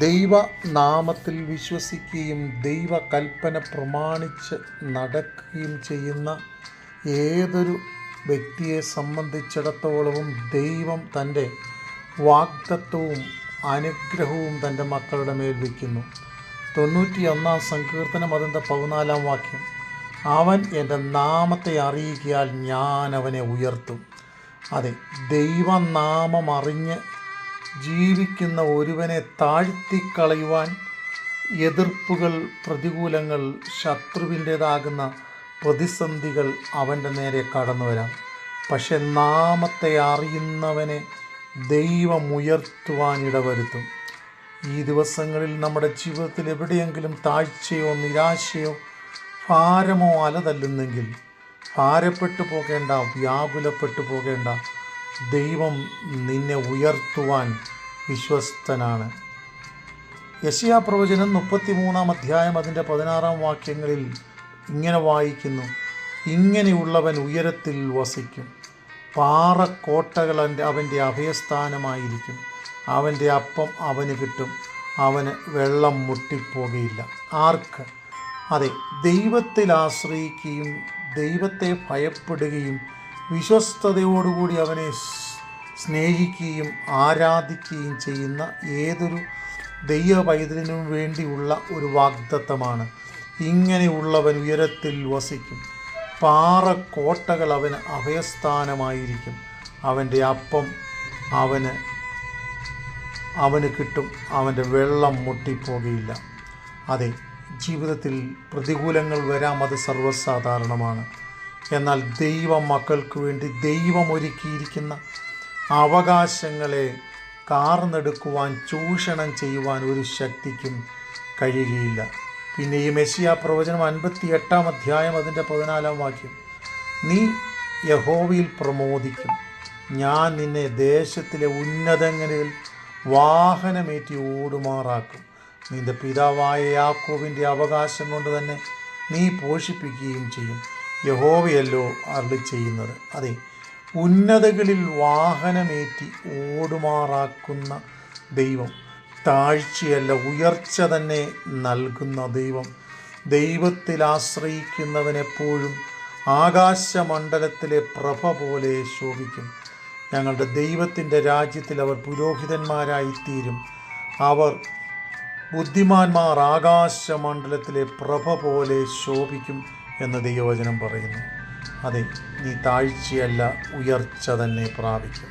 ദൈവനാമത്തിൽ വിശ്വസിക്കുകയും ദൈവകൽപ്പന പ്രമാണിച്ച് നടക്കുകയും ചെയ്യുന്ന ഏതൊരു വ്യക്തിയെ സംബന്ധിച്ചിടത്തോളവും ദൈവം തൻ്റെ വാഗ്ദത്തവും അനുഗ്രഹവും തൻ്റെ മക്കളുടെ മേൽ വയ്ക്കുന്നു. 91 സങ്കീർത്തനം അതിൻ്റെ 14 വാക്യം, അവൻ എൻ്റെ നാമത്തെ അറിയിക്കാൽ ഞാൻ അവനെ ഉയർത്തും. അതെ, ദൈവനാമം അറിഞ്ഞ് ജീവിക്കുന്ന ഒരുവനെ താഴ്ത്തിക്കളയുവാൻ എതിർപ്പുകൾ, പ്രതികൂലങ്ങൾ, ശത്രുവിൻ്റേതാകുന്ന പ്രതിസന്ധികൾ അവൻ്റെ നേരെ കടന്നു വരാം. പക്ഷെ നാമത്തെ അറിയുന്നവനെ ദൈവം ഉയർത്തുവാൻ ഇടവരുത്തും. ഈ ദിവസങ്ങളിൽ നമ്മുടെ ജീവിതത്തിൽ എവിടെയെങ്കിലും താഴ്ചയോ നിരാശയോ ഭാരമോ അലതല്ലുന്നെങ്കിൽ ഭാരപ്പെട്ടു പോകേണ്ട, വ്യാകുലപ്പെട്ടു പോകേണ്ട. ദൈവം നിന്നെ ഉയർത്തുവാൻ വിശ്വസ്തനാണ്. യെശയ്യാപ്രവചനം 33 അധ്യായം അതിൻ്റെ 16 വാക്യങ്ങളിൽ ഇങ്ങനെ വായിക്കുന്നു, ഇങ്ങനെയുള്ളവൻ ഉയരത്തിൽ വസിക്കും, പാറക്കോട്ടകൾ അവൻ്റെ അഭയസ്ഥാനമായിരിക്കും, അവൻ്റെ അപ്പം അവന് കിട്ടും, അവന് വെള്ളം മുട്ടിപ്പോകുകയില്ല. ആർക്ക്? അതെ, ദൈവത്തിൽ ആശ്രയിക്കുകയും ദൈവത്തെ ഭയപ്പെടുകയും വിശ്വസ്തയോടുകൂടി അവനെ സ്നേഹിക്കുകയും ആരാധിക്കുകയും ചെയ്യുന്ന ഏതൊരു ദൈവ പൈതലിനും വേണ്ടിയുള്ള ഒരു വാഗ്ദത്തമാണ്. ഇങ്ങനെയുള്ളവൻ ഉയരത്തിൽ വസിക്കും, പാറക്കോട്ടകൾ അവന് അഭയസ്ഥാനമായിരിക്കും, അവൻ്റെ അപ്പം അവന് കിട്ടും, അവൻ്റെ വെള്ളം മുട്ടിപ്പോകുകയില്ല. അതെ, ജീവിതത്തിൽ പ്രതികൂലങ്ങൾ വരാം, അത് സർവ്വസാധാരണമാണ്. എന്നാൽ ദൈവ മക്കൾക്ക് വേണ്ടി ദൈവം ഒരുക്കിയിരിക്കുന്ന അവകാശങ്ങളെ കാർന്നെടുക്കുവാൻ, ചൂഷണം ചെയ്യുവാൻ ഒരു ശക്തിക്കും കഴിയുകയില്ല. പിന്നെയും യെശയ്യാപ്രവചനം 58 അധ്യായം അതിൻ്റെ 14 വാക്യം, നീ യഹോവയിൽ പ്രമോദിക്കും, ഞാൻ നിന്നെ ദേശത്തിലെ ഉന്നതങ്ങളിൽ വാഹനമേറ്റി ഓടുമാറാക്കും, നിൻ്റെ പിതാവായ യാക്കോബിൻ്റെ അവകാശം കൊണ്ട് തന്നെ നീ പോഷിപ്പിക്കുകയും ചെയ്യും. യഹോവയല്ലോ അരുളി ചെയ്യുന്നത്. അതെ, ഉന്നതകളിൽ വാഹനമേറ്റി ഓടുമാറാക്കുന്ന ദൈവം, താഴ്ചയല്ല ഉയർച്ച തന്നെ നൽകുന്ന ദൈവം. ദൈവത്തിൽ ആശ്രയിക്കുന്നവനെപ്പോഴും ആകാശമണ്ഡലത്തിലെ പ്രഭ പോലെ ശോഭിക്കും. ഞങ്ങളുടെ ദൈവത്തിൻ്റെ രാജ്യത്തിൽ അവർ പുരോഹിതന്മാരായിത്തീരും. അവർ ബുദ്ധിമാന്മാർ ആകാശമണ്ഡലത്തിലെ പ്രഭ പോലെ ശോഭിക്കും എന്ന് ദൈവവചനം പറയുന്നു. അതെ, നീ താഴ്ചയല്ല ഉയർച്ച തന്നെ പ്രാപിക്കും.